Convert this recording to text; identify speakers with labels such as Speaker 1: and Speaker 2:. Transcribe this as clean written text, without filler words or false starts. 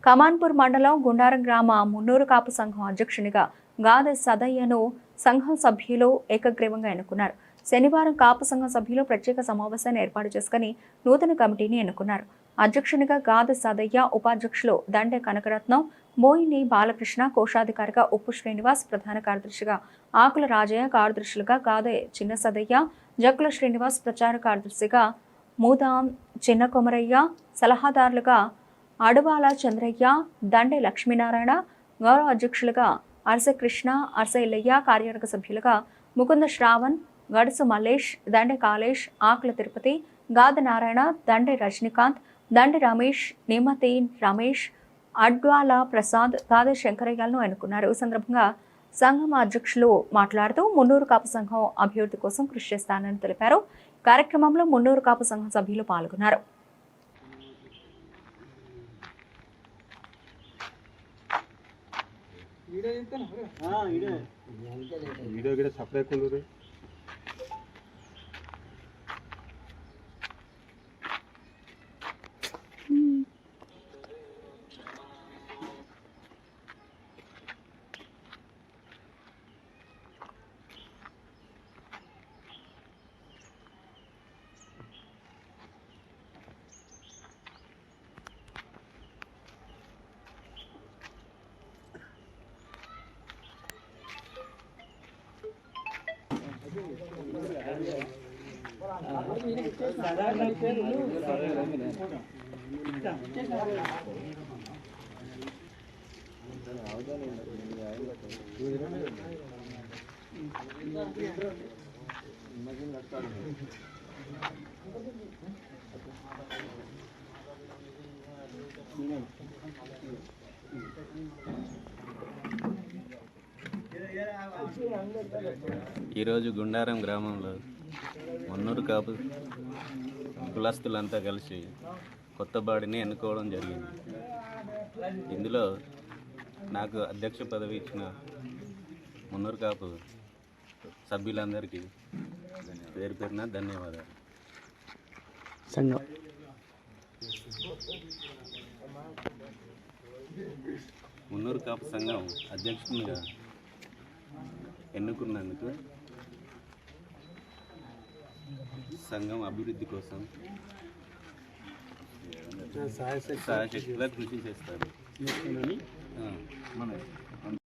Speaker 1: కమాన్పూర్ మండలం గుండారం గ్రామ మున్నూరు కాపు సంఘం అధ్యక్షునిగా గాదె సదయ్యను సంఘం సభ్యులు ఏకగ్రీవంగా ఎన్నుకున్నారు. శనివారం కాపు సంఘం సభ్యులు ప్రత్యేక సమావేశాన్ని ఏర్పాటు చేసుకుని నూతన కమిటీని ఎన్నుకున్నారు. అధ్యక్షునిగా గాదె సదయ్య, ఉపాధ్యక్షులు దండె కనకరత్నం, మోయిని బాలకృష్ణ, కోశాధికారిగా ఉప్పు శ్రీనివాస్, ప్రధాన కార్యదర్శిగా ఆకుల రాజయ్య, కార్యదర్శులుగా గాదె చిన్న సదయ్య, జక్కుల శ్రీనివాస్, ప్రచార కార్యదర్శిగా మూదాం చిన్న కొమరయ్య, సలహాదారులుగా అడవాల చంద్రయ్య, దండె లక్ష్మీనారాయణ, గౌరవ అధ్యక్షులుగా అర్సె కృష్ణ, అర్సె ఇల్లయ్య, కార్యవర్గ సభ్యులుగా ముకుంద శ్రావణ్, గడుసు మల్లేష్, దండె కాళేష్, ఆకుల తిరుపతి, గాదె నారాయణ, దండె రజనీకాంత్, దండె రమేష్, నిమతి రమేష్, అడ్వాల ప్రసాద్, గాదె శంకరయ్యలను ఎన్నుకున్నారు. ఈ సందర్భంగా సంఘం అధ్యక్షులు మాట్లాడుతూ మున్నూరు కాపు సంఘం అభివృద్ధి కోసం కృషి చేస్తానని తెలిపారు. కార్యక్రమంలో మున్నూరు కాపు సంఘం సభ్యులు పాల్గొన్నారు.
Speaker 2: ఈరోజు గుండారం గ్రామంలో మున్నూరు కాపు కులస్తులంతా కలిసి కొత్త బాడీని ఎన్నుకోవడం జరిగింది. ఇందులో నాకు అధ్యక్ష పదవి ఇచ్చిన మున్నూరు కాపు సభ్యులందరికీ పేరు పేరున ధన్యవాదాలు. మున్నూరు కాపు సంఘం అధ్యక్షునిగా ఎన్నుకున్నందుకు సంఘం అభివృద్ధి కోసం సాయశక్తిగా కృషి చేస్తారు.